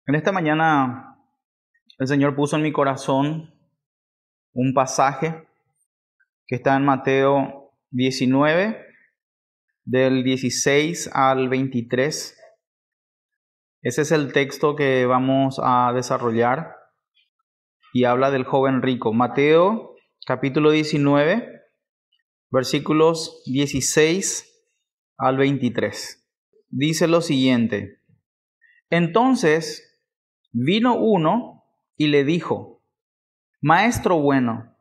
En esta mañana el Señor puso en mi corazón un pasaje que está en Mateo 19, del 16 al 23. Ese es el texto que vamos a desarrollar y habla del joven rico. Mateo capítulo 19, versículos 16 al 23. Dice lo siguiente: Entonces vino uno y le dijo: Maestro bueno,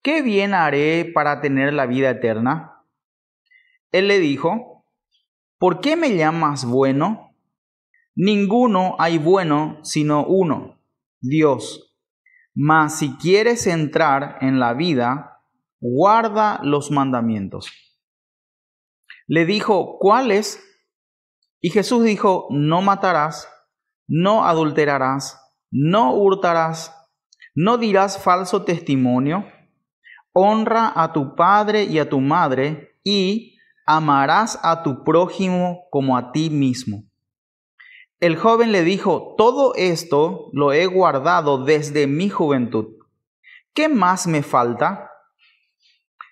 ¿qué bien haré para tener la vida eterna? Él le dijo: ¿Por qué me llamas bueno? Ninguno hay bueno sino uno, Dios. Mas si quieres entrar en la vida, guarda los mandamientos. Le dijo: ¿Cuáles? Y Jesús dijo: No matarás, no adulterarás, no hurtarás, no dirás falso testimonio, honra a tu padre y a tu madre, y amarás a tu prójimo como a ti mismo. El joven le dijo: Todo esto lo he guardado desde mi juventud. ¿Qué más me falta?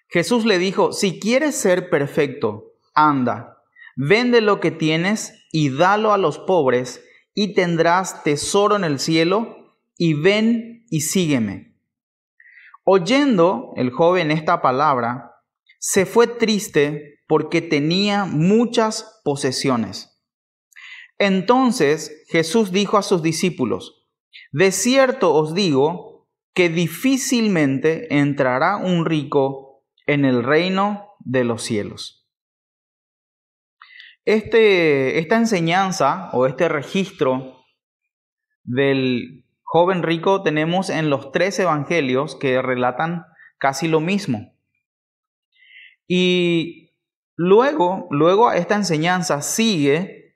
Jesús le dijo: Si quieres ser perfecto, anda, vende lo que tienes y dalo a los pobres, y tendrás tesoro en el cielo, y ven y sígueme. Oyendo el joven esta palabra, se fue triste porque tenía muchas posesiones. Entonces Jesús dijo a sus discípulos: De cierto os digo que difícilmente entrará un rico en el reino de los cielos. Esta enseñanza o este registro del joven rico tenemos en los 3 evangelios que relatan casi lo mismo. Y luego a esta enseñanza sigue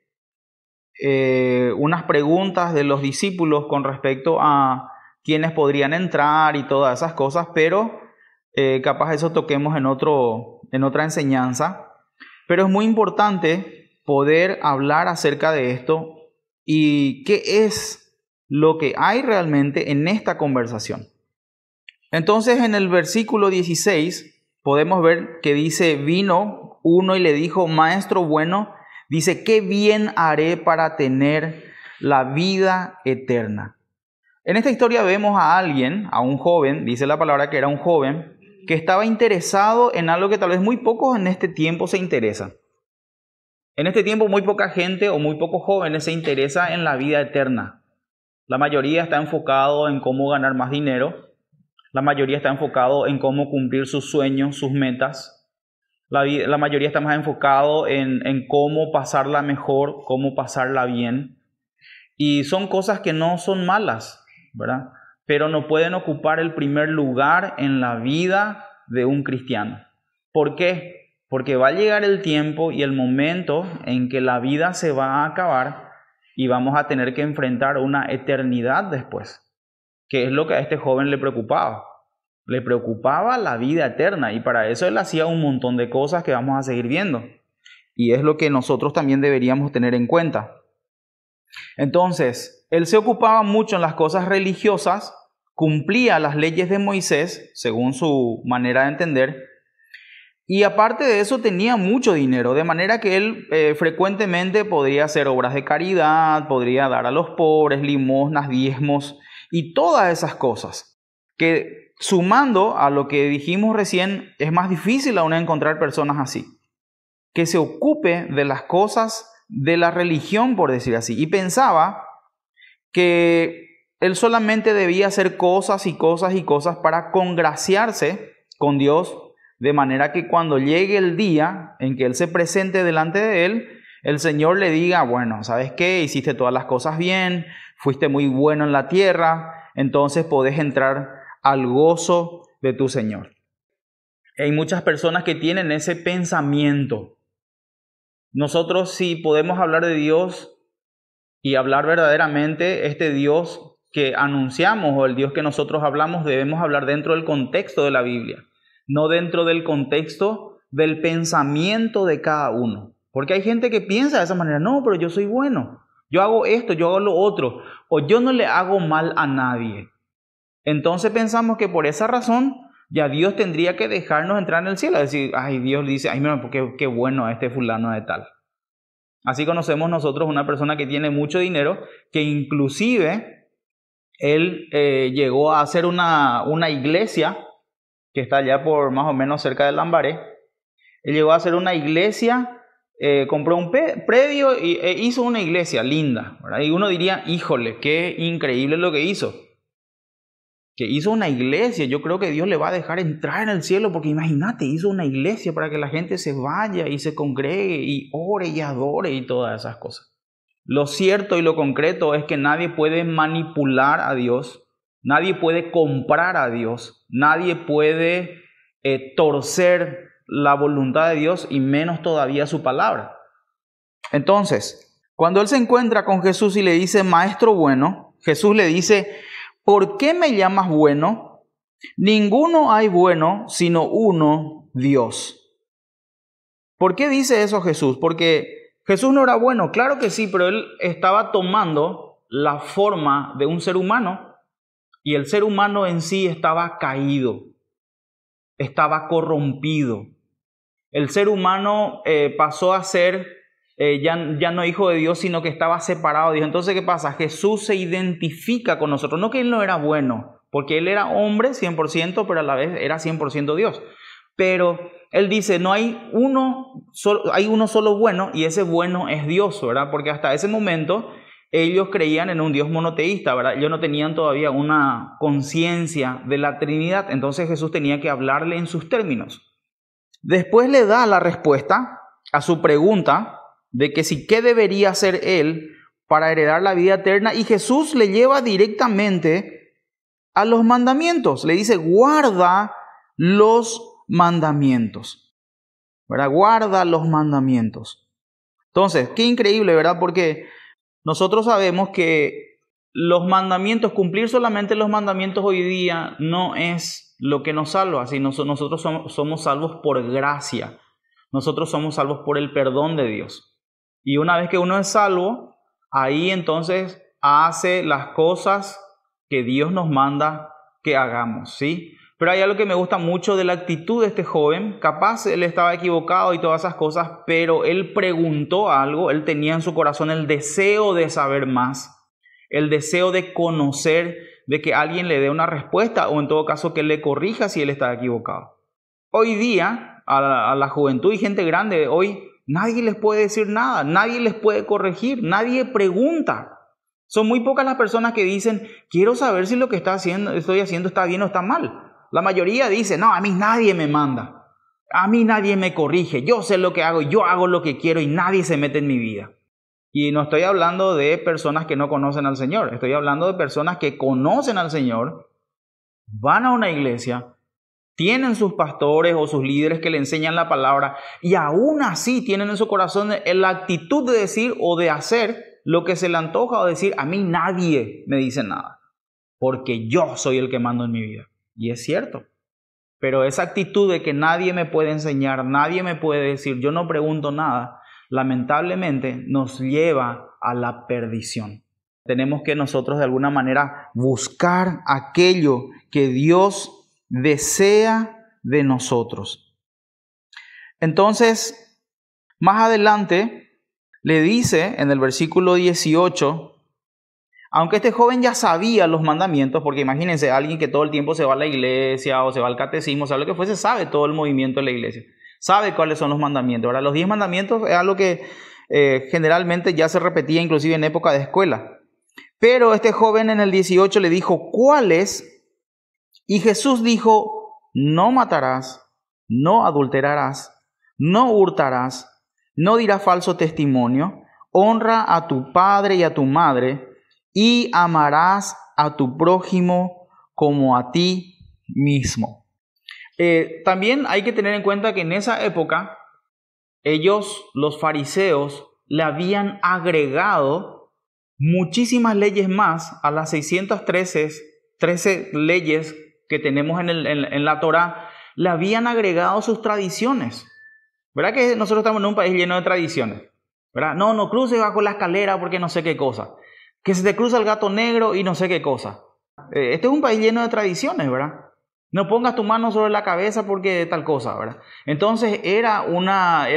unas preguntas de los discípulos con respecto a quiénes podrían entrar y todas esas cosas, pero capaz eso toquemos en otra enseñanza. Pero es muy importante poder hablar acerca de esto y qué es lo que hay realmente en esta conversación. Entonces, en el versículo 16 podemos ver que dice: Vino uno y le dijo: Maestro bueno, dice, ¿qué bien haré para tener la vida eterna? En esta historia vemos a alguien, a un joven, dice la palabra que era un joven, que estaba interesado en algo que tal vez muy pocos en este tiempo se interesan. En este tiempo muy poca gente o muy pocos jóvenes se interesa en la vida eterna. La mayoría está enfocado en cómo ganar más dinero. La mayoría está enfocado en cómo cumplir sus sueños, sus metas. La mayoría está más enfocado en cómo pasarla mejor, cómo pasarla bien. Y son cosas que no son malas, ¿verdad? Pero no pueden ocupar el primer lugar en la vida de un cristiano. ¿Por qué? Porque va a llegar el tiempo y el momento en que la vida se va a acabar y vamos a tener que enfrentar una eternidad después, que es lo que a este joven le preocupaba. Le preocupaba la vida eterna y para eso él hacía un montón de cosas que vamos a seguir viendo. Y es lo que nosotros también deberíamos tener en cuenta. Entonces, él se ocupaba mucho en las cosas religiosas, cumplía las leyes de Moisés, según su manera de entender, y aparte de eso tenía mucho dinero, de manera que él frecuentemente podría hacer obras de caridad, podría dar a los pobres, limosnas, diezmos y todas esas cosas, que sumando a lo que dijimos recién, es más difícil aún encontrar personas así, que se ocupe de las cosas de la religión, por decir así, y pensaba que él solamente debía hacer cosas y cosas y cosas para congraciarse con Dios, de manera que cuando llegue el día en que él se presente delante de él, el Señor le diga: bueno, ¿sabes qué? Hiciste todas las cosas bien, fuiste muy bueno en la tierra, entonces podés entrar al gozo de tu Señor. Hay muchas personas que tienen ese pensamiento. Nosotros, si podemos hablar de Dios y hablar verdaderamente, este Dios que anunciamos o el Dios que nosotros hablamos, debemos hablar dentro del contexto de la Biblia, no dentro del contexto del pensamiento de cada uno. Porque hay gente que piensa de esa manera: no, pero yo soy bueno, yo hago esto, yo hago lo otro, o yo no le hago mal a nadie. Entonces pensamos que por esa razón ya Dios tendría que dejarnos entrar en el cielo. Es decir, ay, Dios dice, ay, mira, qué bueno este fulano de tal. Así conocemos nosotros una persona que tiene mucho dinero, que inclusive él llegó a hacer una iglesia, que está allá por más o menos cerca de Lambaré. Él llegó a hacer una iglesia, compró un predio e hizo una iglesia linda, ¿verdad? Y uno diría, híjole, qué increíble lo que hizo. Que hizo una iglesia. Yo creo que Dios le va a dejar entrar en el cielo, porque imagínate, hizo una iglesia para que la gente se vaya y se congregue y ore y adore y todas esas cosas. Lo cierto y lo concreto es que nadie puede manipular a Dios, nadie puede comprar a Dios, nadie puede torcer la voluntad de Dios y menos todavía su palabra. Entonces, cuando él se encuentra con Jesús y le dice, maestro bueno, Jesús le dice, ¿por qué me llamas bueno? Ninguno hay bueno sino uno, Dios. ¿Por qué dice eso Jesús? Porque Jesús no era bueno, claro que sí, pero él estaba tomando la forma de un ser humano y el ser humano en sí estaba caído, estaba corrompido. El ser humano pasó a ser ya no hijo de Dios, sino que estaba separado de Dios. Entonces, ¿qué pasa? Jesús se identifica con nosotros. No que Él no era bueno, porque Él era hombre 100%, pero a la vez era 100% Dios. Pero Él dice, no hay uno solo bueno, y ese bueno es Dios, ¿verdad? Porque hasta ese momento ellos creían en un Dios monoteísta, ¿verdad? Ellos no tenían todavía una conciencia de la Trinidad. Entonces Jesús tenía que hablarle en sus términos. Después le da la respuesta a su pregunta de que si qué debería hacer él para heredar la vida eterna, y Jesús le lleva directamente a los mandamientos. Le dice, guarda los mandamientos, ¿verdad? Guarda los mandamientos. Entonces, qué increíble, ¿verdad? Porque nosotros sabemos que los mandamientos, cumplir solamente los mandamientos hoy día no es lo que nos salva, sino nosotros somos salvos por gracia. Nosotros somos salvos por el perdón de Dios. Y una vez que uno es salvo, ahí entonces hace las cosas que Dios nos manda que hagamos, ¿sí? Pero hay algo que me gusta mucho de la actitud de este joven. Capaz él estaba equivocado y todas esas cosas, pero él preguntó algo, él tenía en su corazón el deseo de saber más, el deseo de conocer, de que alguien le dé una respuesta o en todo caso que le corrija si él está equivocado. Hoy día, a la juventud y gente grande hoy, nadie les puede decir nada, nadie les puede corregir, nadie pregunta. Son muy pocas las personas que dicen, quiero saber si lo que estoy haciendo está bien o está mal. La mayoría dice, no, a mí nadie me manda, a mí nadie me corrige, yo sé lo que hago, yo hago lo que quiero y nadie se mete en mi vida. Y no estoy hablando de personas que no conocen al Señor, estoy hablando de personas que conocen al Señor, van a una iglesia, tienen sus pastores o sus líderes que le enseñan la palabra y aún así tienen en su corazón la actitud de decir o de hacer lo que se le antoja o decir, a mí nadie me dice nada, porque yo soy el que mando en mi vida. Y es cierto, pero esa actitud de que nadie me puede enseñar, nadie me puede decir, yo no pregunto nada, lamentablemente nos lleva a la perdición. Tenemos que nosotros de alguna manera buscar aquello que Dios desea de nosotros. Entonces, más adelante le dice en el versículo 18, aunque este joven ya sabía los mandamientos, porque imagínense, alguien que todo el tiempo se va a la iglesia o se va al catecismo, sabe lo que fuese, sabe todo el movimiento de la iglesia, sabe cuáles son los mandamientos. Ahora, los 10 mandamientos es algo que generalmente ya se repetía inclusive en época de escuela. Pero este joven en el 18 le dijo, ¿cuáles? Y Jesús dijo, no matarás, no adulterarás, no hurtarás, no dirás falso testimonio, honra a tu padre y a tu madre, y amarás a tu prójimo como a ti mismo. También hay que tener en cuenta que en esa época, ellos, los fariseos, le habían agregado muchísimas leyes más a las 613 leyes que tenemos en la Torá. Le habían agregado sus tradiciones. ¿Verdad que nosotros estamos en un país lleno de tradiciones? ¿verdad? No, no cruces bajo la escalera porque no sé qué cosa. Que se te cruza el gato negro y no sé qué cosa. Este es un país lleno de tradiciones, ¿verdad? No pongas tu mano sobre la cabeza porque tal cosa, ¿verdad? Entonces era una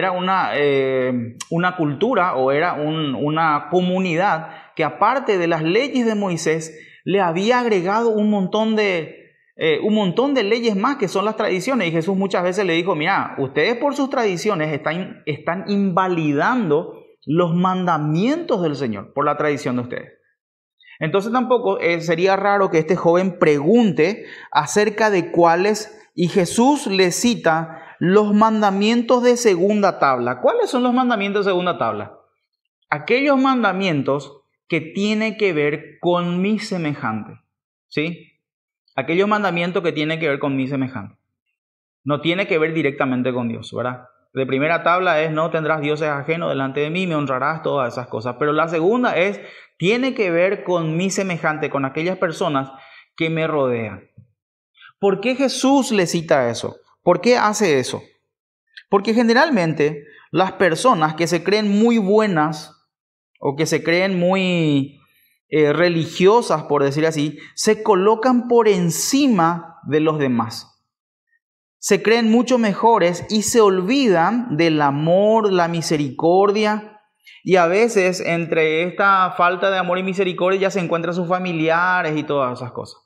cultura o era una comunidad que aparte de las leyes de Moisés le había agregado un montón de leyes más que son las tradiciones. Y Jesús muchas veces le dijo, mira, ustedes por sus tradiciones están invalidando los mandamientos del Señor por la tradición de ustedes. Entonces tampoco sería raro que este joven pregunte acerca de cuáles, y Jesús le cita los mandamientos de segunda tabla. ¿Cuáles son los mandamientos de segunda tabla? Aquellos mandamientos que tienen que ver con mi semejante, ¿sí? Aquellos mandamientos que tienen que ver con mi semejante. No tiene que ver directamente con Dios, ¿verdad? De primera tabla es no tendrás dioses ajenos delante de mí, me honrarás, todas esas cosas. Pero la segunda tiene que ver con mi semejante, con aquellas personas que me rodean. ¿Por qué Jesús le cita eso? ¿Por qué hace eso? Porque generalmente las personas que se creen muy buenas o que se creen muy religiosas, por decir así, se colocan por encima de los demás. Se creen mucho mejores y se olvidan del amor, la misericordia. Y a veces entre esta falta de amor y misericordia ya se encuentran sus familiares y todas esas cosas.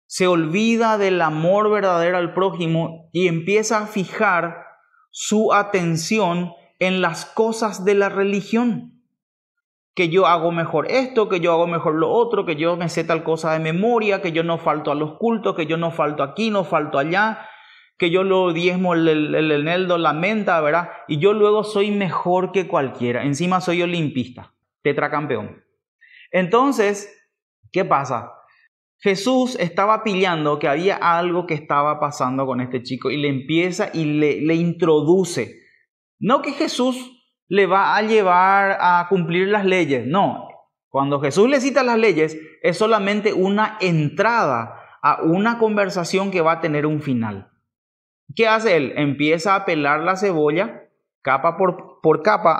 Se olvida del amor verdadero al prójimo y empieza a fijar su atención en las cosas de la religión. Que yo hago mejor esto, que yo hago mejor lo otro, que yo me sé tal cosa de memoria, que yo no falto a los cultos, que yo no falto aquí, no falto allá, que yo lo diezmo el eneldo, la menta, ¿verdad? Y yo luego soy mejor que cualquiera. Encima soy olimpista, tetracampeón. Entonces, ¿qué pasa? Jesús estaba pillando que había algo que estaba pasando con este chico y le empieza y le introduce. No que Jesús le va a llevar a cumplir las leyes, no. Cuando Jesús le cita las leyes es solamente una entrada a una conversación que va a tener un final. ¿Qué hace él? Empieza a pelar la cebolla capa por capa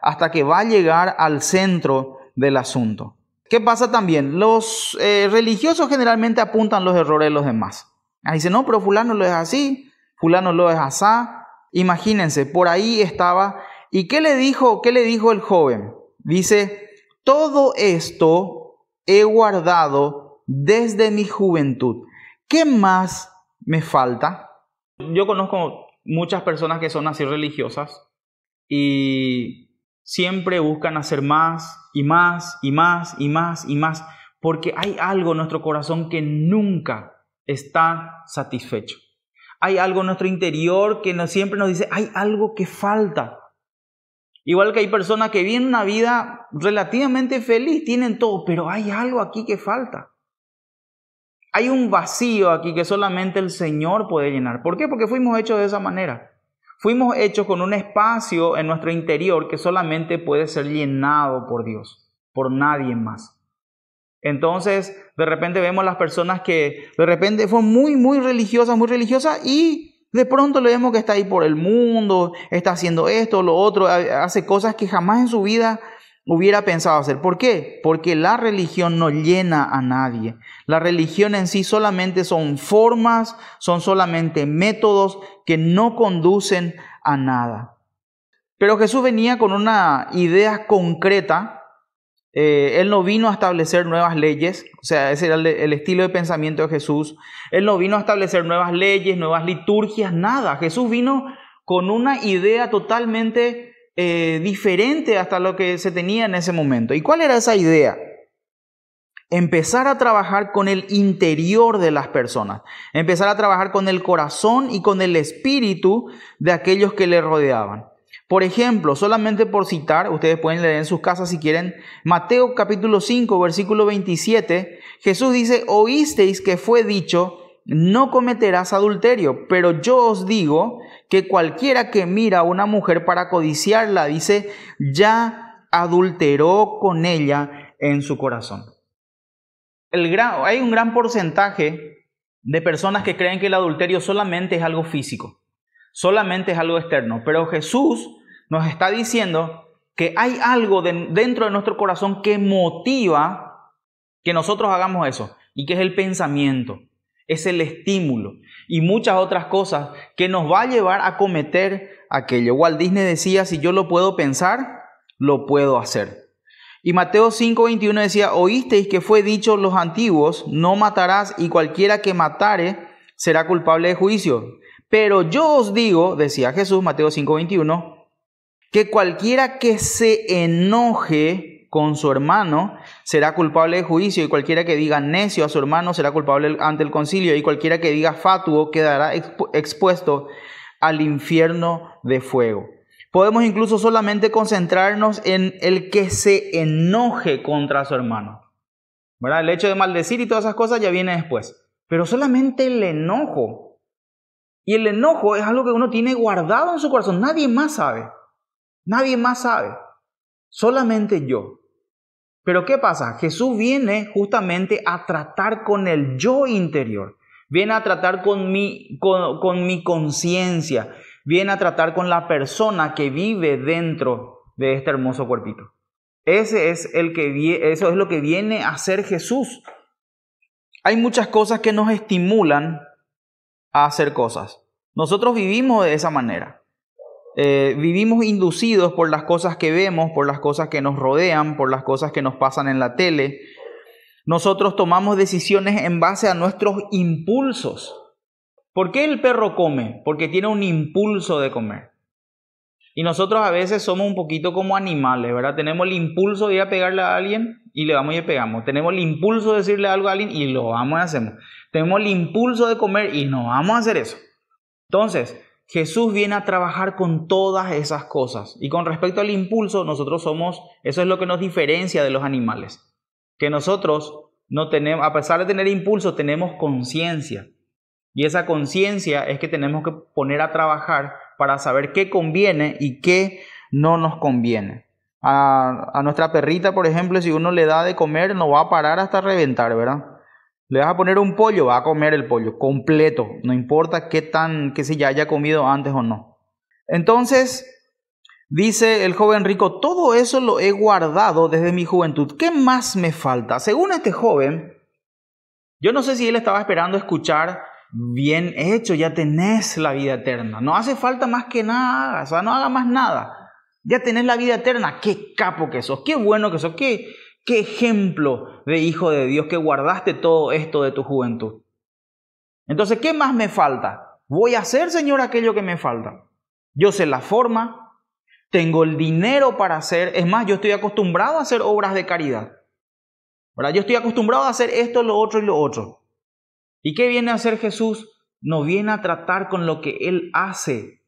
hasta que va a llegar al centro del asunto. ¿Qué pasa también? Los religiosos generalmente apuntan los errores de los demás. Dicen, no, pero fulano lo es así, fulano lo es asá. Imagínense, por ahí estaba. ¿Y qué le dijo el joven? Dice, todo esto he guardado desde mi juventud. ¿Qué más me falta? Yo conozco muchas personas que son así religiosas y siempre buscan hacer más y más y más y más y más, porque hay algo en nuestro corazón que nunca está satisfecho. Hay algo en nuestro interior que siempre nos dice, hay algo que falta. Igual que hay personas que viven una vida relativamente feliz, tienen todo, pero hay algo aquí que falta. Hay un vacío aquí que solamente el Señor puede llenar. ¿Por qué? Porque fuimos hechos de esa manera. Fuimos hechos con un espacio en nuestro interior que solamente puede ser llenado por Dios, por nadie más. Entonces, de repente vemos las personas que de repente fueron muy religiosas y de pronto le vemos que está ahí por el mundo, está haciendo esto, lo otro, hace cosas que jamás en su vida hubiera pensado hacer. ¿Por qué? Porque la religión no llena a nadie. La religión en sí solamente son formas, son solamente métodos que no conducen a nada. Pero Jesús venía con una idea concreta. Él no vino a establecer nuevas leyes, o sea, ese era el estilo de pensamiento de Jesús. Él no vino a establecer nuevas leyes, nuevas liturgias, nada. Jesús vino con una idea totalmente diferente hasta lo que se tenía en ese momento. ¿Y cuál era esa idea? Empezar a trabajar con el interior de las personas, empezar a trabajar con el corazón y con el espíritu de aquellos que le rodeaban. Por ejemplo, solamente por citar, ustedes pueden leer en sus casas si quieren, Mateo capítulo 5, versículo 27, Jesús dice, oísteis que fue dicho, no cometerás adulterio, pero yo os digo que cualquiera que mira a una mujer para codiciarla, dice, ya adulteró con ella en su corazón. Hay un gran porcentaje de personas que creen que el adulterio solamente es algo físico, solamente es algo externo, pero Jesús nos está diciendo que hay algo dentro de nuestro corazón que motiva que nosotros hagamos eso, y que es el pensamiento, es el estímulo y muchas otras cosas que nos va a llevar a cometer aquello. Walt Disney decía, si yo lo puedo pensar, lo puedo hacer. Y Mateo 5:21 decía, oísteis que fue dicho los antiguos, no matarás, y cualquiera que matare será culpable de juicio. Pero yo os digo, decía Jesús, Mateo 5:21, que cualquiera que se enoje con su hermano será culpable de juicio, y cualquiera que diga necio a su hermano será culpable ante el concilio, y cualquiera que diga fatuo quedará expuesto al infierno de fuego. Podemos incluso solamente concentrarnos en el que se enoje contra su hermano, ¿verdad? El hecho de maldecir y todas esas cosas ya viene después, pero solamente el enojo. Y el enojo es algo que uno tiene guardado en su corazón. Nadie más sabe. Nadie más sabe. Solamente yo. Pero ¿qué pasa? Jesús viene justamente a tratar con el yo interior. Viene a tratar con mi conciencia. Viene a tratar con la persona que vive dentro de este hermoso cuerpito. Eso es lo que viene a hacer Jesús. Hay muchas cosas que nos estimulan a hacer cosas. Nosotros vivimos de esa manera. Vivimos inducidos por las cosas que vemos, por las cosas que nos rodean, por las cosas que nos pasan en la tele. Nosotros tomamos decisiones en base a nuestros impulsos. ¿Por qué el perro come? Porque tiene un impulso de comer. Y nosotros a veces somos un poquito como animales, ¿verdad? Tenemos el impulso de ir a pegarle a alguien y le vamos y le pegamos. Tenemos el impulso de decirle algo a alguien y lo vamos y hacemos. Tenemos el impulso de comer y no vamos a hacer eso. Entonces, Jesús viene a trabajar con todas esas cosas. Y con respecto al impulso, eso es lo que nos diferencia de los animales. Que nosotros no tenemos, a pesar de tener impulso, tenemos conciencia. Y esa conciencia es que tenemos que poner a trabajar para saber qué conviene y qué no nos conviene. A nuestra perrita, por ejemplo, si uno le da de comer, no va a parar hasta reventar, ¿verdad? Le vas a poner un pollo, va a comer el pollo completo, no importa que si ya haya comido antes o no. Entonces, dice el joven rico, todo eso lo he guardado desde mi juventud. ¿Qué más me falta? Según este joven, yo no sé si él estaba esperando escuchar, bien hecho, ya tenés la vida eterna. No hace falta más que nada, o sea, no haga más nada. Ya tenés la vida eterna. Qué capo que sos, qué bueno que sos, qué ejemplo de hijo de Dios que guardaste todo esto de tu juventud. Entonces, ¿qué más me falta? Voy a hacer, Señor, aquello que me falta. Yo sé la forma, tengo el dinero para hacer. Es más, yo estoy acostumbrado a hacer obras de caridad, ¿verdad? Yo estoy acostumbrado a hacer esto, lo otro y lo otro. ¿Y qué viene a hacer Jesús? Nos viene a tratar con lo que Él hace,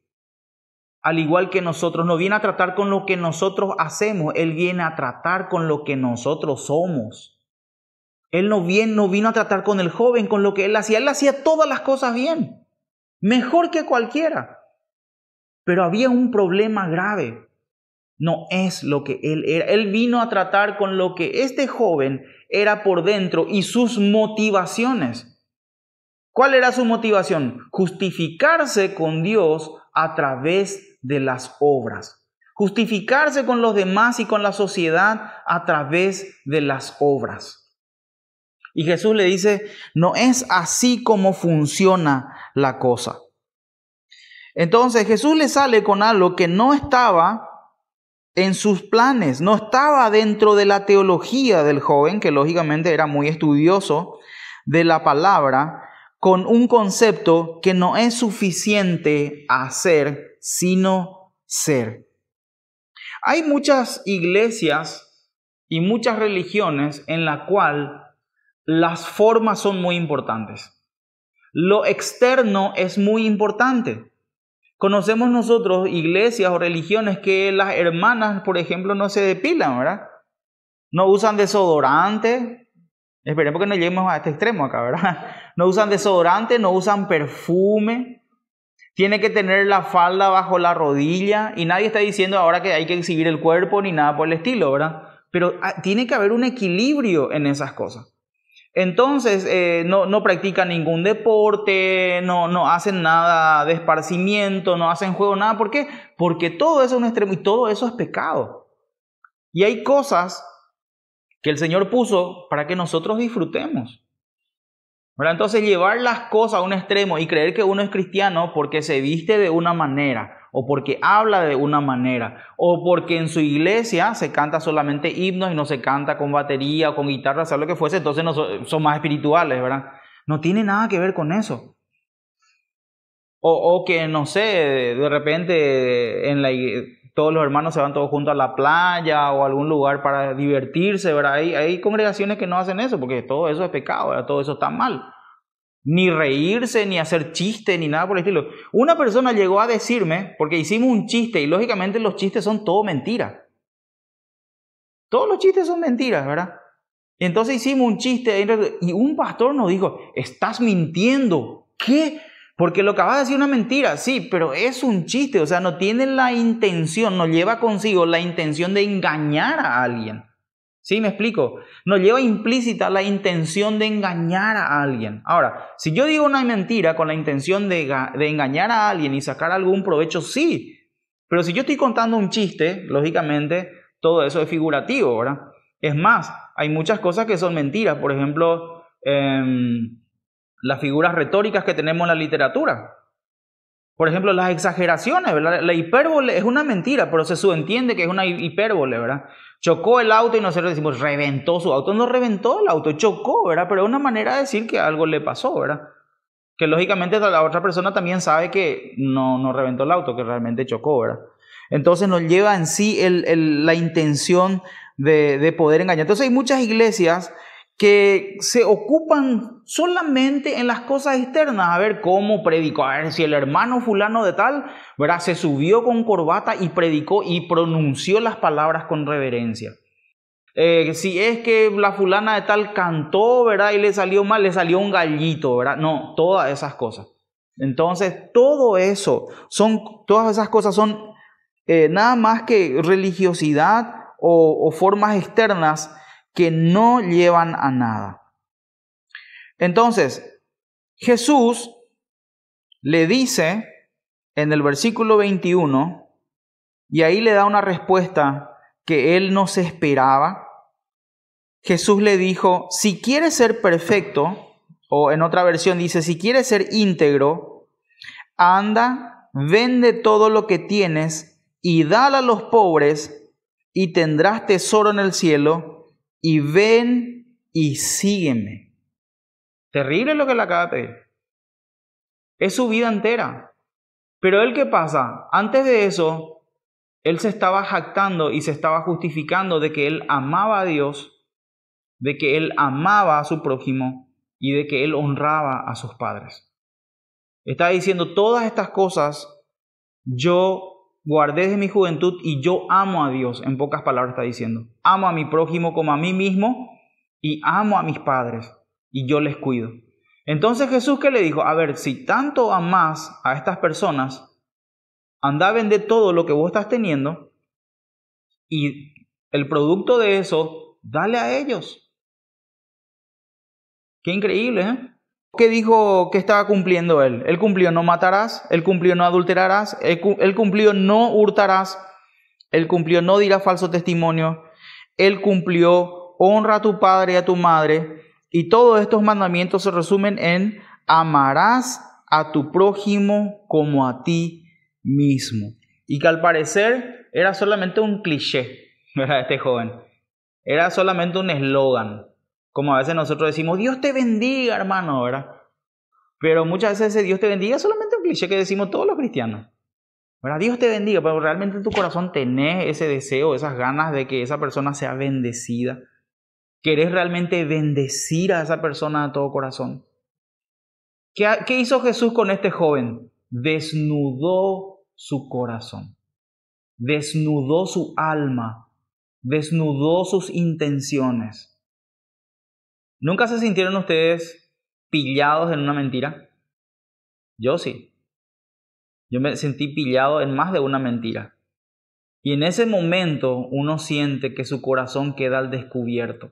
al igual que nosotros. No viene a tratar con lo que nosotros hacemos, Él viene a tratar con lo que nosotros somos. Él no vino a tratar con el joven, con lo que él hacía todas las cosas bien, mejor que cualquiera. Pero había un problema grave, no es lo que él era. Él vino a tratar con lo que este joven era por dentro y sus motivaciones. ¿Cuál era su motivación? Justificarse con Dios a través de las obras. Justificarse con los demás y con la sociedad a través de las obras. Y Jesús le dice, no es así como funciona la cosa. Entonces Jesús le sale con algo que no estaba en sus planes, no estaba dentro de la teología del joven, que lógicamente era muy estudioso de la palabra, con un concepto que no es suficiente hacer, sino ser. Hay muchas iglesias y muchas religiones en la cual las formas son muy importantes. Lo externo es muy importante. Conocemos nosotros iglesias o religiones que las hermanas, por ejemplo, no se depilan, ¿verdad? No usan desodorante. Esperemos que no lleguemos a este extremo acá, ¿verdad? No usan desodorante, no usan perfume. Tiene que tener la falda bajo la rodilla. Y nadie está diciendo ahora que hay que exhibir el cuerpo ni nada por el estilo, ¿verdad? Pero tiene que haber un equilibrio en esas cosas. Entonces no practican ningún deporte, no hacen nada de esparcimiento, no hacen juego, nada. ¿Por qué? Porque todo eso es un extremo y todo eso es pecado. Y hay cosas que el Señor puso para que nosotros disfrutemos, ¿verdad? Entonces llevar las cosas a un extremo y creer que uno es cristiano porque se viste de una manera, o porque habla de una manera, o porque en su iglesia se canta solamente himnos y no se canta con batería o con guitarra, sea lo que fuese, entonces no son más espirituales, ¿verdad? No tiene nada que ver con eso. O que, no sé, de repente todos los hermanos se van todos juntos a la playa o a algún lugar para divertirse, ¿verdad? Hay congregaciones que no hacen eso porque todo eso es pecado, ¿verdad? Todo eso está mal. Ni reírse, ni hacer chistes, ni nada por el estilo. Una persona llegó a decirme, porque hicimos un chiste y lógicamente los chistes son todo mentiras. Todos los chistes son mentiras, ¿verdad? Y entonces hicimos un chiste y un pastor nos dijo, estás mintiendo. ¿Qué? Porque lo acabas de decir una mentira, sí, pero es un chiste, o sea, no tiene la intención, no lleva consigo la intención de engañar a alguien. ¿Sí me explico? No lleva implícita la intención de engañar a alguien. Ahora, si yo digo una mentira con la intención de engañar a alguien y sacar algún provecho, sí. Pero si yo estoy contando un chiste, lógicamente, todo eso es figurativo, ¿verdad? Es más, hay muchas cosas que son mentiras. Por ejemplo, las figuras retóricas que tenemos en la literatura. Por ejemplo, las exageraciones, ¿verdad? La hipérbole es una mentira, pero se subentiende que es una hipérbole, ¿verdad? Chocó el auto y nosotros decimos, reventó su auto. No reventó el auto, chocó, ¿verdad? Pero es una manera de decir que algo le pasó, ¿verdad? Que lógicamente la otra persona también sabe que no reventó el auto, que realmente chocó, ¿verdad? Entonces nos lleva en sí la intención de poder engañar. Entonces hay muchas iglesias que se ocupan solamente en las cosas externas, a ver cómo predicó, a ver si el hermano fulano de tal, ¿verdad? Se subió con corbata y predicó y pronunció las palabras con reverencia. Si es que la fulana de tal cantó, ¿verdad? Y le salió mal, le salió un gallito, ¿verdad? No, todas esas cosas. Entonces, todas esas cosas son nada más que religiosidad o formas externas que no llevan a nada. Entonces, Jesús le dice en el versículo 21, y ahí le da una respuesta que él no se esperaba. Jesús le dijo, si quieres ser perfecto, o en otra versión dice, si quieres ser íntegro, anda, vende todo lo que tienes y dale a los pobres y tendrás tesoro en el cielo, y ven y sígueme. Terrible lo que le acaba de pedir. Es su vida entera. Pero él, ¿qué pasa? Antes de eso, él se estaba jactando y se estaba justificando de que él amaba a Dios, de que él amaba a su prójimo y de que él honraba a sus padres. Está diciendo todas estas cosas yo guardé desde mi juventud y yo amo a Dios. En pocas palabras está diciendo, amo a mi prójimo como a mí mismo y amo a mis padres y yo les cuido. Entonces Jesús, ¿qué le dijo? A ver, si tanto amas a estas personas, anda a vender todo lo que vos estás teniendo y el producto de eso, dale a ellos. Qué increíble, ¿eh? ¿Qué dijo que estaba cumpliendo él? Él cumplió no matarás, él cumplió no adulterarás, él cumplió no hurtarás, él cumplió no dirás falso testimonio, él cumplió honra a tu padre y a tu madre, y todos estos mandamientos se resumen en amarás a tu prójimo como a ti mismo. Y que al parecer era solamente un cliché, ¿verdad? Este joven. Era solamente un eslogan. Como a veces nosotros decimos, Dios te bendiga, hermano, ¿verdad? Pero muchas veces ese Dios te bendiga es solamente un cliché que decimos todos los cristianos, ¿verdad? Dios te bendiga, pero realmente en tu corazón tenés ese deseo, esas ganas de que esa persona sea bendecida. ¿Querés realmente bendecir a esa persona de todo corazón? ¿Qué hizo Jesús con este joven? Desnudó su corazón, desnudó su alma, desnudó sus intenciones. ¿Nunca se sintieron ustedes pillados en una mentira? Yo sí. Yo me sentí pillado en más de una mentira. Y en ese momento uno siente que su corazón queda al descubierto.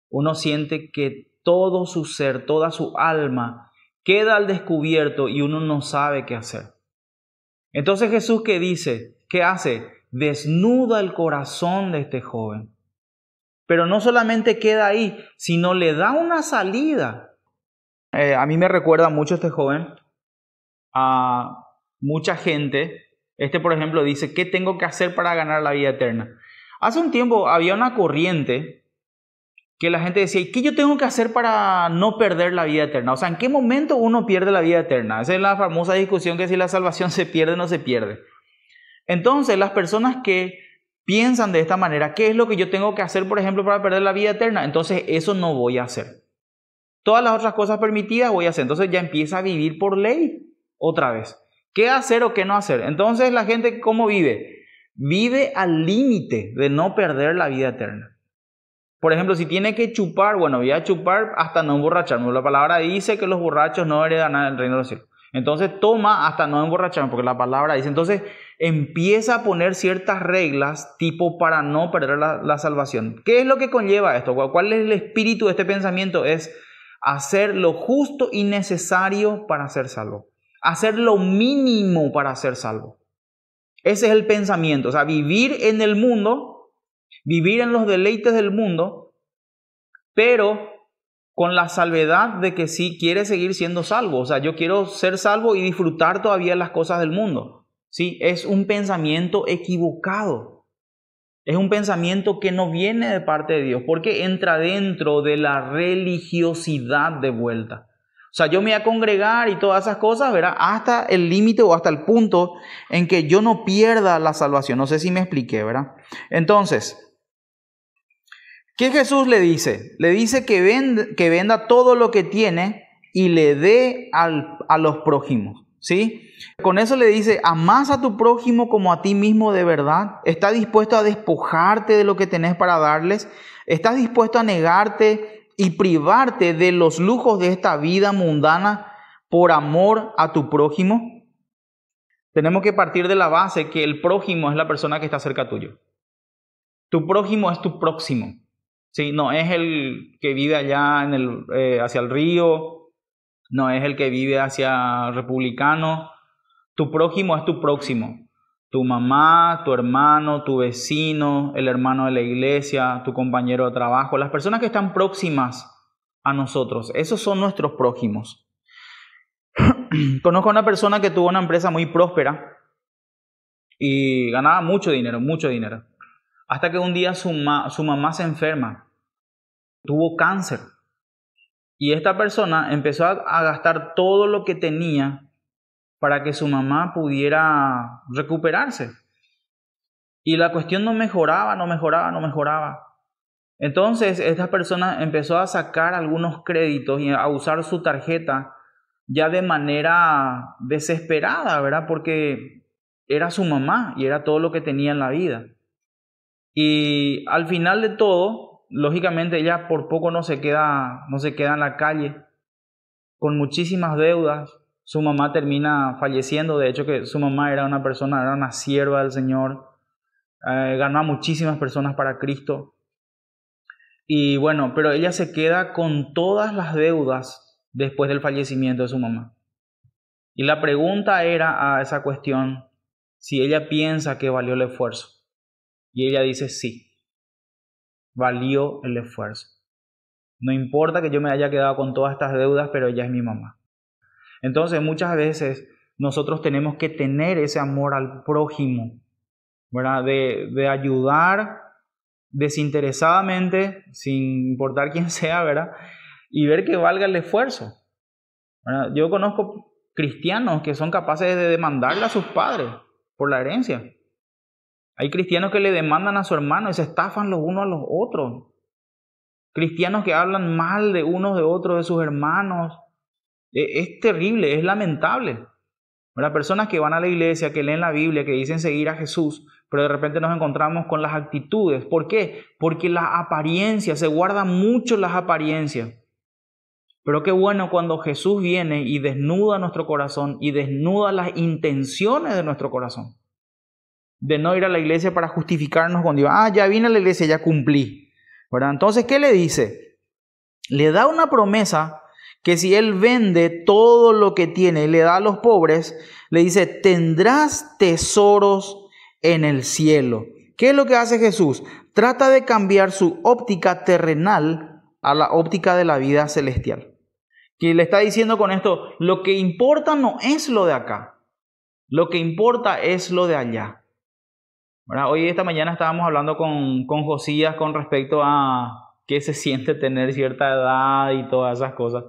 Uno siente que todo su ser, toda su alma, queda al descubierto y uno no sabe qué hacer. Entonces Jesús, ¿qué dice? ¿Qué hace? Desnuda el corazón de este joven. Pero no solamente queda ahí, sino le da una salida. A mí me recuerda mucho este joven a mucha gente. Por ejemplo, dice, ¿qué tengo que hacer para ganar la vida eterna? Hace un tiempo había una corriente que la gente decía, ¿qué yo tengo que hacer para no perder la vida eterna? O sea, ¿en qué momento uno pierde la vida eterna? Esa es la famosa discusión que si la salvación se pierde o no se pierde. Entonces, las personas que piensan de esta manera, ¿qué es lo que yo tengo que hacer, por ejemplo, para perder la vida eterna? Entonces, eso no voy a hacer. Todas las otras cosas permitidas voy a hacer. Entonces, ya empieza a vivir por ley otra vez. ¿Qué hacer o qué no hacer? Entonces, la gente, ¿cómo vive? Vive al límite de no perder la vida eterna. Por ejemplo, si tiene que chupar, bueno, voy a chupar hasta no emborracharme. La palabra dice que los borrachos no heredan el reino de los cielos. Entonces toma hasta no emborracharme, porque la palabra dice. Entonces empieza a poner ciertas reglas tipo para no perder la salvación. ¿Qué es lo que conlleva esto? ¿Cuál es el espíritu de este pensamiento? Es hacer lo justo y necesario para ser salvo. Hacer lo mínimo para ser salvo. Ese es el pensamiento. O sea, vivir en el mundo, vivir en los deleites del mundo, pero con la salvedad de que sí quiere seguir siendo salvo. O sea, yo quiero ser salvo y disfrutar todavía las cosas del mundo. ¿Sí? Es un pensamiento equivocado. Es un pensamiento que no viene de parte de Dios, porque entra dentro de la religiosidad de vuelta. O sea, yo me voy a congregar y todas esas cosas, ¿verdad? Hasta el límite o hasta el punto en que yo no pierda la salvación. No sé si me expliqué, ¿verdad? Entonces, ¿qué Jesús le dice? Le dice que venda todo lo que tiene y le dé a los prójimos, ¿sí? Con eso le dice, amás a tu prójimo como a ti mismo de verdad. ¿Estás dispuesto a despojarte de lo que tenés para darles? ¿Estás dispuesto a negarte y privarte de los lujos de esta vida mundana por amor a tu prójimo? Tenemos que partir de la base que el prójimo es la persona que está cerca tuyo. Tu prójimo es tu próximo. Sí, no es el que vive allá hacia el río, no es el que vive hacia Republicano. Tu prójimo es tu próximo. Tu mamá, tu hermano, tu vecino, el hermano de la iglesia, tu compañero de trabajo, las personas que están próximas a nosotros, esos son nuestros prójimos. Conozco a una persona que tuvo una empresa muy próspera y ganaba mucho dinero, hasta que un día su mamá se enferma, tuvo cáncer, y esta persona empezó a gastar todo lo que tenía para que su mamá pudiera recuperarse. Y la cuestión no mejoraba. Entonces esta persona empezó a sacar algunos créditos y a usar su tarjeta ya de manera desesperada, ¿verdad? Porque era su mamá y era todo lo que tenía en la vida. Y al final de todo, lógicamente ella por poco no se queda en la calle con muchísimas deudas. Su mamá termina falleciendo. De hecho, que su mamá era una sierva del Señor. Ganó a muchísimas personas para Cristo. Y bueno, pero ella se queda con todas las deudas después del fallecimiento de su mamá. Y la pregunta era a esa cuestión, si ella piensa que valió el esfuerzo. Y ella dice sí, valió el esfuerzo. No importa que yo me haya quedado con todas estas deudas, pero ella es mi mamá. Entonces muchas veces nosotros tenemos que tener ese amor al prójimo, ¿verdad? De ayudar desinteresadamente, sin importar quién sea, ¿verdad? Y ver que valga el esfuerzo, ¿verdad? Yo conozco cristianos que son capaces de demandarle a sus padres por la herencia. Hay cristianos que le demandan a su hermano y se estafan los unos a los otros. Cristianos que hablan mal de unos de otros, de sus hermanos. Es terrible, es lamentable. Las personas que van a la iglesia, que leen la Biblia, que dicen seguir a Jesús, pero de repente nos encontramos con las actitudes. ¿Por qué? Porque las apariencias, se guardan mucho las apariencias. Pero qué bueno cuando Jesús viene y desnuda nuestro corazón y desnuda las intenciones de nuestro corazón. De no ir a la iglesia para justificarnos con Dios. Ya vine a la iglesia, ya cumplí, ¿verdad? Entonces, ¿qué le dice? le da una promesa que si él vende todo lo que tiene y le da a los pobres, le dice, tendrás tesoros en el cielo. ¿Qué es lo que hace Jesús? Trata de cambiar su óptica terrenal a la óptica de la vida celestial. Que le está diciendo con esto, lo que importa no es lo de acá, lo que importa es lo de allá. ¿Verdad? Hoy esta mañana estábamos hablando con Josías con respecto a qué se siente tener cierta edad y todas esas cosas.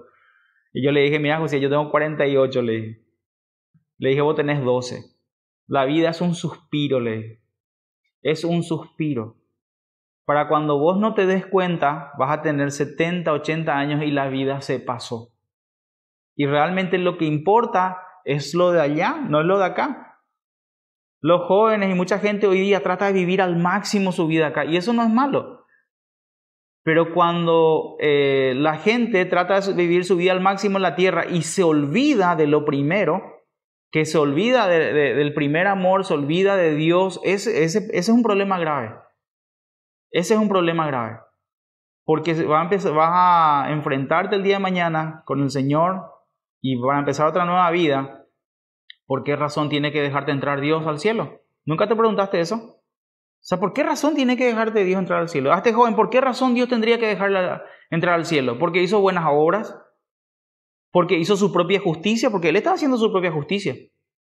Y yo le dije, mira Josías, yo tengo 48, le dije. Le dije, vos tenés 12. La vida es un suspiro, le dije. Es un suspiro. Para cuando vos no te des cuenta, vas a tener 70, 80 años y la vida se pasó. Y realmente lo que importa es lo de allá, no es lo de acá. Los jóvenes y mucha gente hoy día trata de vivir al máximo su vida acá. Y eso no es malo. Pero cuando la gente trata de vivir su vida al máximo en la tierra y se olvida de lo primero, que se olvida del primer amor, se olvida de Dios, ese es un problema grave. Ese es un problema grave. Porque vas a enfrentarte el día de mañana con el Señor y vas a empezar otra nueva vida. ¿Por qué razón tiene que dejarte entrar Dios al cielo? ¿Nunca te preguntaste eso? O sea, ¿por qué razón tiene que dejarte Dios entrar al cielo? Hazte joven, ¿por qué razón Dios tendría que dejarle entrar al cielo? ¿Porque hizo buenas obras? ¿Porque hizo su propia justicia? Porque Él estaba haciendo su propia justicia.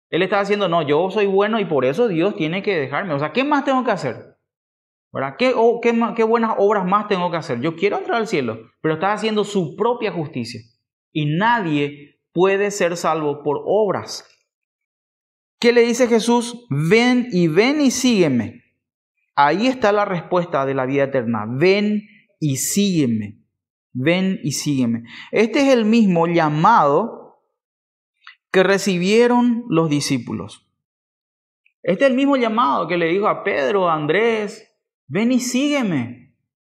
Él estaba diciendo, no, yo soy bueno y por eso Dios tiene que dejarme. O sea, ¿qué más tengo que hacer? ¿Verdad? ¿Qué buenas obras más tengo que hacer? Yo quiero entrar al cielo, pero está haciendo su propia justicia. Y nadie puede ser salvo por obras. ¿Qué le dice Jesús? Ven y sígueme. Ahí está la respuesta de la vida eterna. Ven y sígueme. Ven y sígueme. Este es el mismo llamado que recibieron los discípulos. Este es el mismo llamado que le dijo a Pedro, a Andrés. Ven y sígueme.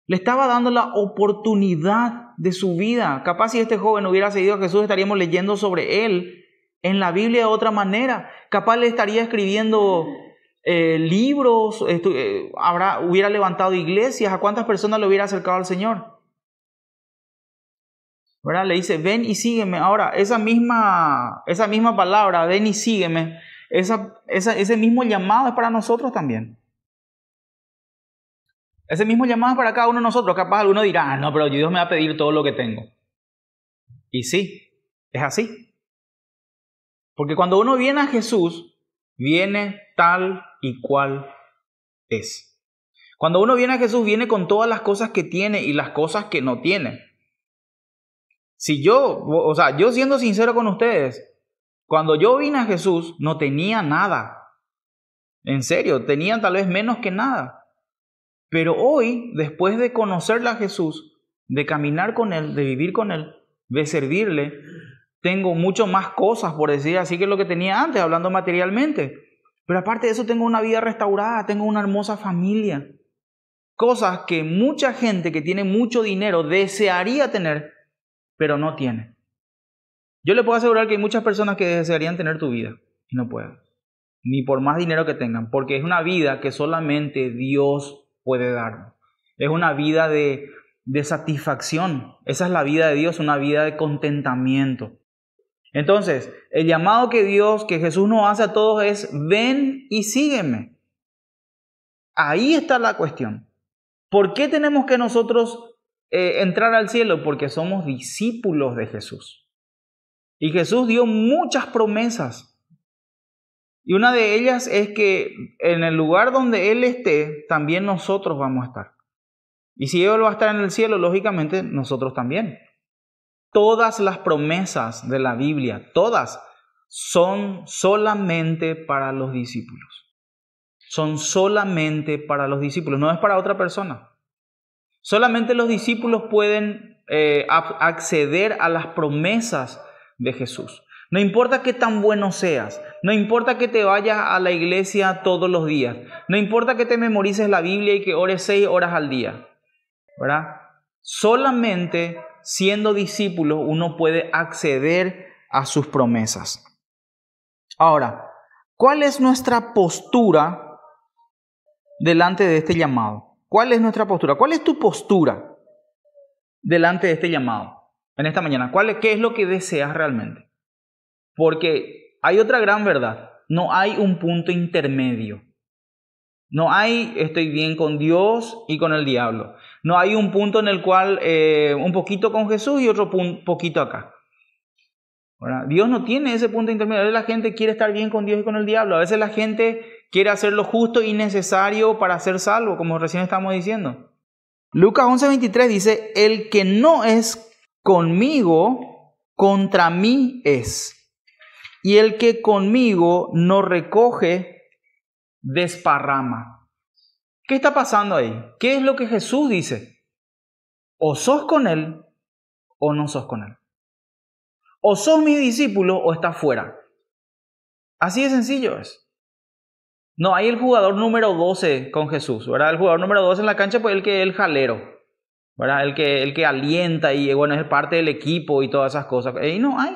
Le estaba dando la oportunidad de su vida. Capaz si este joven hubiera seguido a Jesús, estaríamos leyendo sobre él en la Biblia de otra manera. Capaz le estaría escribiendo libros, hubiera levantado iglesias. ¿A cuántas personas le hubiera acercado al Señor? ¿Verdad? Le dice, ven y sígueme. Ahora, esa misma palabra, ven y sígueme, ese mismo llamado es para nosotros también. Ese mismo llamado es para cada uno de nosotros. Capaz alguno dirá, no, pero Dios me va a pedir todo lo que tengo. Y sí, es así. Porque cuando uno viene a Jesús, viene tal y cual es. Cuando uno viene a Jesús, viene con todas las cosas que tiene y las cosas que no tiene. Yo siendo sincero con ustedes, cuando yo vine a Jesús, no tenía nada. En serio, tenía tal vez menos que nada. Pero hoy, después de conocerle a Jesús, de caminar con Él, de vivir con Él, de servirle, tengo mucho más cosas, por decir así, que lo que tenía antes, hablando materialmente. Pero aparte de eso, tengo una vida restaurada, tengo una hermosa familia. Cosas que mucha gente que tiene mucho dinero desearía tener, pero no tiene. Yo le puedo asegurar que hay muchas personas que desearían tener tu vida y no pueden. Ni por más dinero que tengan, porque es una vida que solamente Dios puede darnos. Es una vida de satisfacción. Esa es la vida de Dios, una vida de contentamiento. Entonces, el llamado que Jesús nos hace a todos es, ven y sígueme. Ahí está la cuestión. ¿Por qué tenemos que nosotros entrar al cielo? Porque somos discípulos de Jesús. Y Jesús dio muchas promesas. Y una de ellas es que en el lugar donde Él esté, también nosotros vamos a estar. Y si Él va a estar en el cielo, lógicamente nosotros también. Todas las promesas de la Biblia, todas, son solamente para los discípulos. Son solamente para los discípulos, no es para otra persona. Solamente los discípulos pueden acceder a las promesas de Jesús. No importa qué tan bueno seas, no importa que te vayas a la iglesia todos los días, no importa que te memorices la Biblia y que ores 6 horas al día, ¿verdad? Solamente siendo discípulo uno puede acceder a sus promesas. Ahora, ¿cuál es nuestra postura delante de este llamado? ¿Cuál es nuestra postura? ¿Cuál es tu postura delante de este llamado en esta mañana? ¿Qué es lo que deseas realmente? Porque hay otra gran verdad. No hay un punto intermedio. No hay estoy bien con Dios y con el diablo. No hay un punto en el cual un poquito con Jesús y otro poquito acá. ¿Verdad? Dios no tiene ese punto intermedio. A veces la gente quiere estar bien con Dios y con el diablo. A veces la gente quiere hacer lo justo y necesario para ser salvo, como recién estamos diciendo. Lucas 11:23 dice, el que no es conmigo, contra mí es. Y el que conmigo no recoge, desparrama. ¿Qué está pasando ahí? ¿Qué es lo que Jesús dice? O sos con Él o no sos con Él. O sos mi discípulo o estás fuera. Así de sencillo es. No hay el jugador número 12 con Jesús, ¿verdad? El jugador número 12 en la cancha, pues el jalero, ¿verdad? El que alienta y bueno, es parte del equipo y todas esas cosas. Y no hay.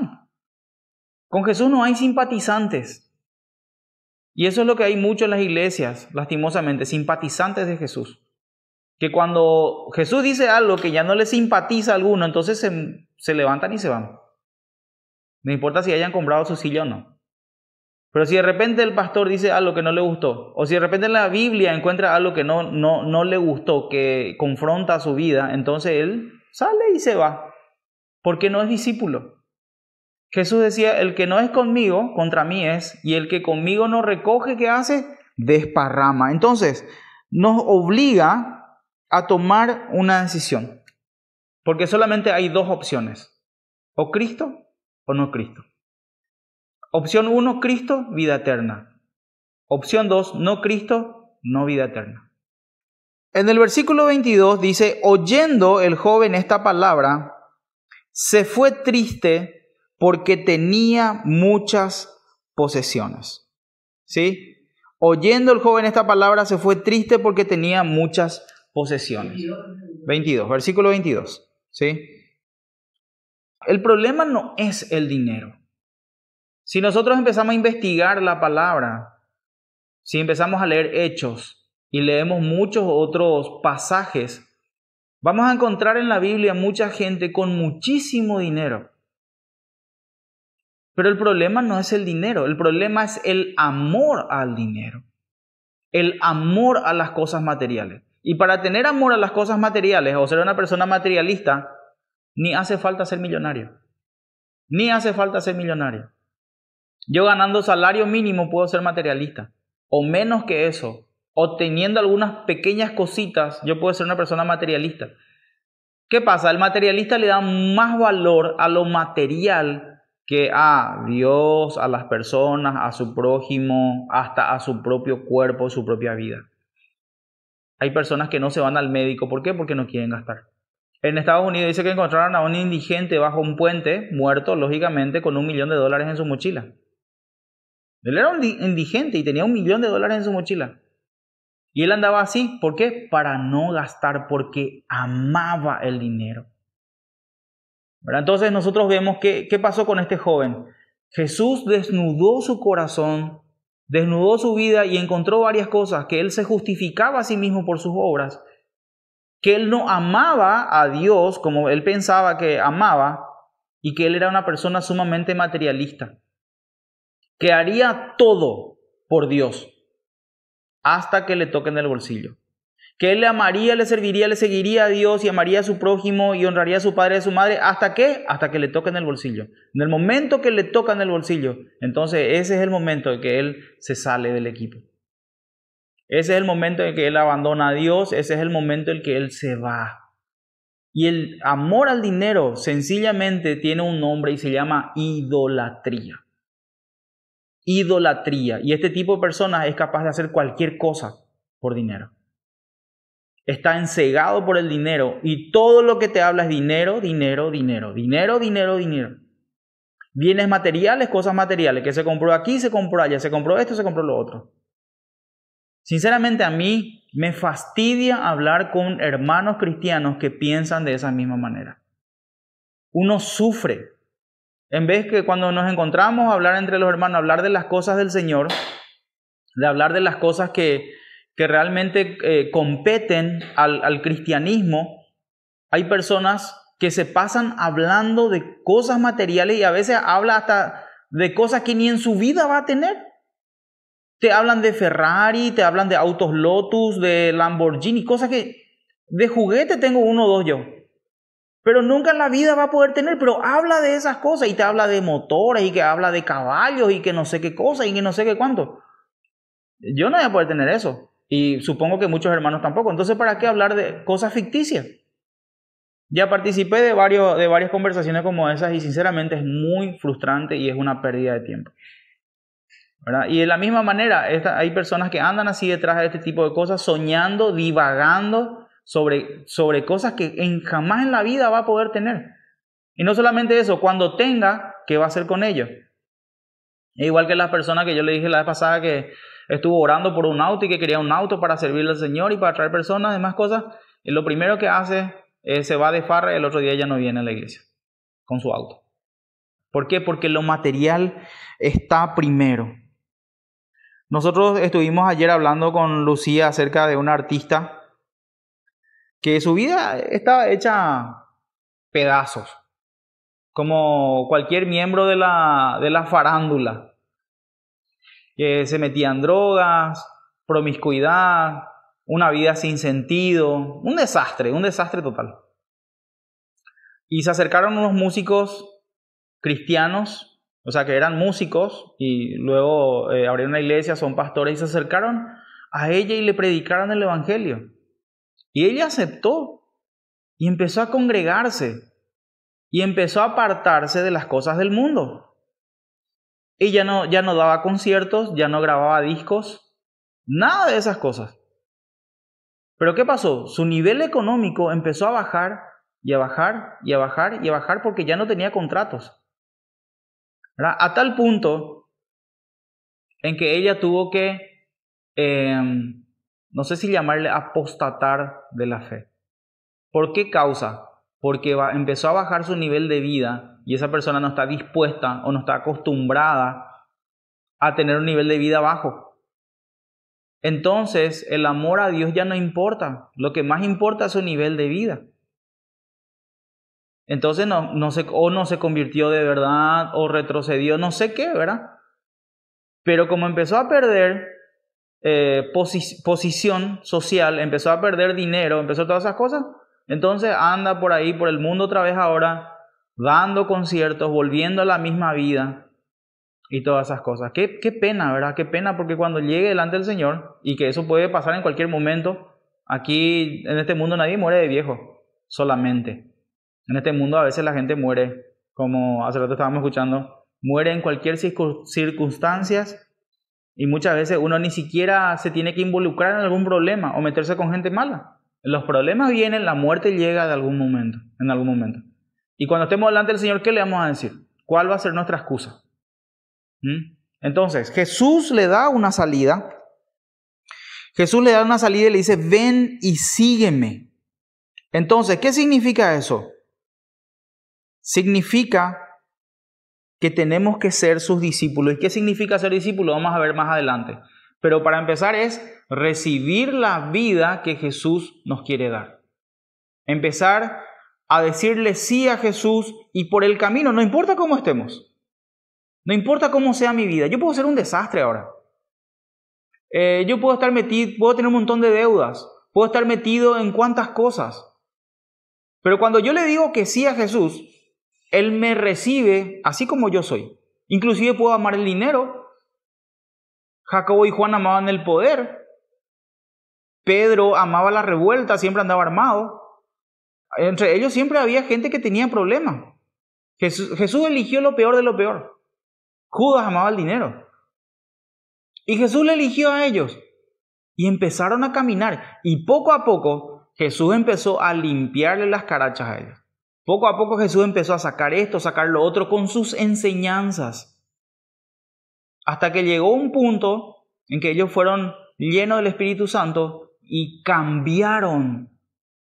Con Jesús no hay simpatizantes. Y eso es lo que hay mucho en las iglesias, lastimosamente, simpatizantes de Jesús. Que cuando Jesús dice algo que ya no le simpatiza a alguno, entonces se levantan y se van. No importa si hayan comprado su silla o no. Pero si de repente el pastor dice algo que no le gustó, o si de repente en la Biblia encuentra algo que no le gustó, que confronta su vida, entonces él sale y se va, porque no es discípulo. Jesús decía, el que no es conmigo, contra mí es, y el que conmigo no recoge, ¿qué hace? Desparrama. Entonces, nos obliga a tomar una decisión, porque solamente hay dos opciones, o Cristo o no Cristo. Opción 1, Cristo, vida eterna. Opción 2, no Cristo, no vida eterna. En el versículo 22 dice, oyendo el joven esta palabra, se fue triste porque tenía muchas posesiones. ¿Sí? Oyendo el joven esta palabra, se fue triste porque tenía muchas posesiones. 22, versículo 22. ¿Sí? El problema no es el dinero. Si nosotros empezamos a investigar la palabra, si empezamos a leer Hechos y leemos muchos otros pasajes, vamos a encontrar en la Biblia mucha gente con muchísimo dinero. Pero el problema no es el dinero, el problema es el amor al dinero, el amor a las cosas materiales. Y para tener amor a las cosas materiales o ser una persona materialista, ni hace falta ser millonario. Ni hace falta ser millonario. Yo ganando salario mínimo puedo ser materialista, o menos que eso, o teniendo algunas pequeñas cositas, yo puedo ser una persona materialista. ¿Qué pasa? El materialista le da más valor a lo material que a Dios, a las personas, a su prójimo, hasta a su propio cuerpo, su propia vida. Hay personas que no se van al médico, ¿por qué? Porque no quieren gastar. En Estados Unidos dice que encontraron a un indigente bajo un puente, muerto, lógicamente, con $1 millón en su mochila. Él era un indigente y tenía $1 millón en su mochila. Y él andaba así, ¿por qué? Para no gastar, porque amaba el dinero. ¿Verdad? Entonces nosotros vemos qué pasó con este joven. Jesús desnudó su corazón, desnudó su vida y encontró varias cosas, que él se justificaba a sí mismo por sus obras, que él no amaba a Dios como él pensaba que amaba y que él era una persona sumamente materialista, que haría todo por Dios hasta que le toquen el bolsillo. Que él le amaría, le serviría, le seguiría a Dios y amaría a su prójimo y honraría a su padre y a su madre. ¿Hasta qué? Hasta que le toquen el bolsillo. En el momento que le tocan el bolsillo, entonces ese es el momento en que él se sale del equipo. Ese es el momento en que él abandona a Dios, ese es el momento en que él se va. Y el amor al dinero sencillamente tiene un nombre y se llama idolatría. Idolatría. Y este tipo de personas es capaz de hacer cualquier cosa por dinero. Está ensegado por el dinero y todo lo que te habla es dinero, dinero, dinero, dinero, dinero, dinero. Bienes materiales, cosas materiales, que se compró aquí, se compró allá, se compró esto, se compró lo otro. Sinceramente a mí me fastidia hablar con hermanos cristianos que piensan de esa misma manera. Uno sufre. En vez que cuando nos encontramos a hablar entre los hermanos, hablar de las cosas del Señor, de hablar de las cosas que realmente competen al cristianismo, hay personas que se pasan hablando de cosas materiales y a veces habla hasta de cosas que ni en su vida va a tener. Te hablan de Ferrari, te hablan de autos Lotus, de Lamborghini, cosas que de juguete tengo uno o dos yo. Pero nunca en la vida va a poder tener, pero habla de esas cosas y te habla de motores y que habla de caballos y que no sé qué cosa y que no sé qué cuánto. Yo no voy a poder tener eso y supongo que muchos hermanos tampoco. Entonces, ¿para qué hablar de cosas ficticias? Ya participé de varias conversaciones como esas y sinceramente es muy frustrante y es una pérdida de tiempo, ¿verdad? Y de la misma manera, hay personas que andan así detrás de este tipo de cosas, soñando, divagando sobre cosas que jamás en la vida va a poder tener. Y no solamente eso, cuando tenga, ¿qué va a hacer con ello? Igual que las personas que yo le dije la vez pasada que estuvo orando por un auto y que quería un auto para servirle al Señor y para traer personas y demás cosas, y lo primero que hace es se va de farra y el otro día ya no viene a la iglesia con su auto. ¿Por qué? Porque lo material está primero. Nosotros estuvimos ayer hablando con Lucía acerca de una artista que su vida estaba hecha pedazos, como cualquier miembro de la farándula, que se metía en drogas, promiscuidad, una vida sin sentido, un desastre total. Y se acercaron unos músicos cristianos, o sea que eran músicos y luego abrieron una iglesia, son pastores y se acercaron a ella y le predicaron el evangelio. Y ella aceptó y empezó a congregarse y empezó a apartarse de las cosas del mundo. Y ya no daba conciertos, ya no grababa discos, nada de esas cosas. Pero ¿qué pasó? Su nivel económico empezó a bajar y a bajar y a bajar y a bajar porque ya no tenía contratos, ¿verdad? A tal punto en que ella tuvo que, no sé si llamarle apostatar de la fe. ¿Por qué causa? Porque empezó a bajar su nivel de vida y esa persona no está dispuesta o no está acostumbrada a tener un nivel de vida bajo. Entonces el amor a Dios ya no importa, lo que más importa es su nivel de vida. Entonces no se convirtió de verdad o retrocedió, no sé qué, ¿verdad? Pero como empezó a perder posición social, empezó a perder dinero, empezó todas esas cosas, entonces anda por ahí, por el mundo otra vez ahora, dando conciertos, volviendo a la misma vida y todas esas cosas. Qué pena, ¿verdad? Qué pena, porque cuando llegue delante del Señor, y que eso puede pasar en cualquier momento, aquí en este mundo nadie muere de viejo, solamente. En este mundo a veces la gente muere, como hace rato estábamos escuchando, muere en cualquier circunstancias y muchas veces uno ni siquiera se tiene que involucrar en algún problema o meterse con gente mala. Los problemas vienen, la muerte llega en algún momento. Y cuando estemos delante del Señor, ¿qué le vamos a decir? ¿Cuál va a ser nuestra excusa? Entonces, Jesús le da una salida. Jesús le da una salida y le dice, ven y sígueme. Entonces, ¿qué significa eso? Significa que tenemos que ser sus discípulos. ¿Y qué significa ser discípulo? Vamos a ver más adelante. Pero para empezar es recibir la vida que Jesús nos quiere dar. Empezar a decirle sí a Jesús y por el camino, no importa cómo estemos, no importa cómo sea mi vida, yo puedo ser un desastre ahora. Yo puedo estar metido, puedo tener un montón de deudas, puedo estar metido en cuantas cosas. Pero cuando yo le digo que sí a Jesús, Él me recibe así como yo soy. Inclusive puedo amar el dinero. Jacobo y Juan amaban el poder. Pedro amaba la revuelta, siempre andaba armado. Entre ellos siempre había gente que tenía problemas. Jesús eligió lo peor de lo peor. Judas amaba el dinero. Y Jesús le eligió a ellos. Y empezaron a caminar. Y poco a poco Jesús empezó a limpiarle las carachas a ellos. Poco a poco Jesús empezó a sacar esto, sacar lo otro con sus enseñanzas. Hasta que llegó un punto en que ellos fueron llenos del Espíritu Santo y cambiaron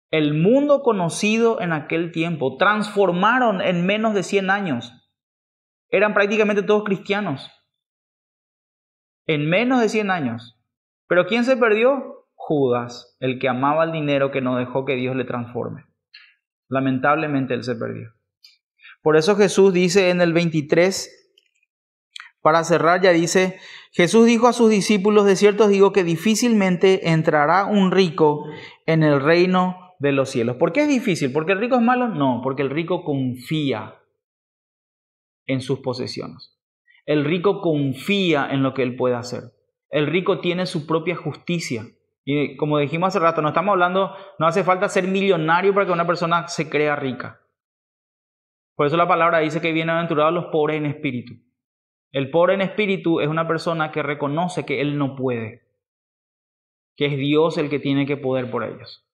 el mundo conocido en aquel tiempo. Transformaron en menos de 100 años. Eran prácticamente todos cristianos. En menos de 100 años. ¿Pero quién se perdió? Judas, el que amaba el dinero, que no dejó que Dios le transforme. Lamentablemente él se perdió. Por eso Jesús dice en el 23, para cerrar ya dice, Jesús dijo a sus discípulos, de cierto os digo que difícilmente entrará un rico en el reino de los cielos. ¿Por qué es difícil? ¿Porque el rico es malo? No, porque el rico confía en sus posesiones. El rico confía en lo que él puede hacer. El rico tiene su propia justicia. Y como dijimos hace rato, no estamos hablando, no hace falta ser millonario para que una persona se crea rica. Por eso la palabra dice que bienaventurados los pobres en espíritu. El pobre en espíritu es una persona que reconoce que él no puede, que es Dios el que tiene que poder por ellos.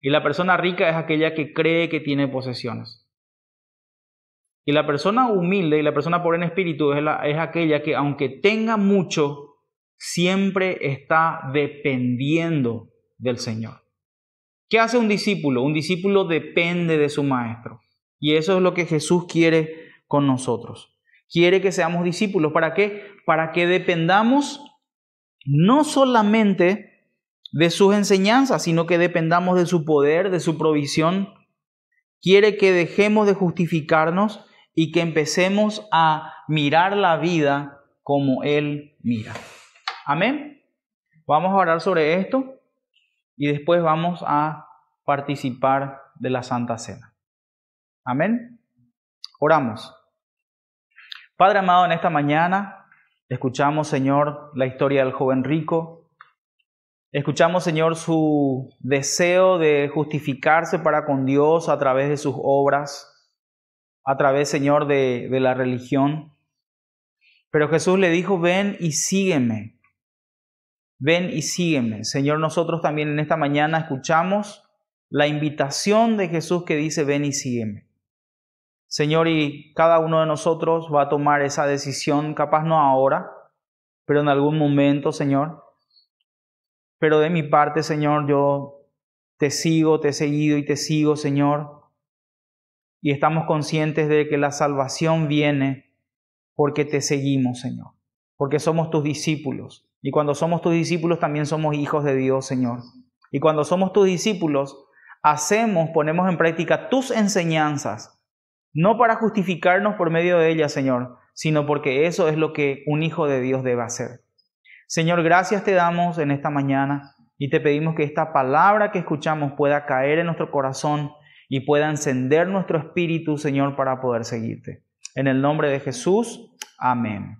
Y la persona rica es aquella que cree que tiene posesiones. Y la persona humilde y la persona pobre en espíritu es aquella que aunque tenga mucho, siempre está dependiendo del Señor. ¿Qué hace un discípulo? Un discípulo depende de su maestro. Y eso es lo que Jesús quiere con nosotros. Quiere que seamos discípulos. ¿Para qué? Para que dependamos no solamente de sus enseñanzas, sino que dependamos de su poder, de su provisión. Quiere que dejemos de justificarnos y que empecemos a mirar la vida como Él mira. Amén. Vamos a orar sobre esto y después vamos a participar de la Santa Cena. Amén. Oramos. Padre amado, en esta mañana escuchamos, Señor, la historia del joven rico. Escuchamos, Señor, su deseo de justificarse para con Dios a través de sus obras, a través, Señor, de la religión. Pero Jesús le dijo, ven y sígueme. Ven y sígueme. Señor, nosotros también en esta mañana escuchamos la invitación de Jesús que dice, ven y sígueme. Señor, y cada uno de nosotros va a tomar esa decisión, capaz no ahora, pero en algún momento, Señor. Pero de mi parte, Señor, yo te sigo, te he seguido y te sigo, Señor. Y estamos conscientes de que la salvación viene porque te seguimos, Señor. Porque somos tus discípulos. Y cuando somos tus discípulos también somos hijos de Dios, Señor. Y cuando somos tus discípulos, ponemos en práctica tus enseñanzas. No para justificarnos por medio de ellas, Señor, sino porque eso es lo que un hijo de Dios debe hacer. Señor, gracias te damos en esta mañana y te pedimos que esta palabra que escuchamos pueda caer en nuestro corazón y pueda encender nuestro espíritu, Señor, para poder seguirte. En el nombre de Jesús, amén.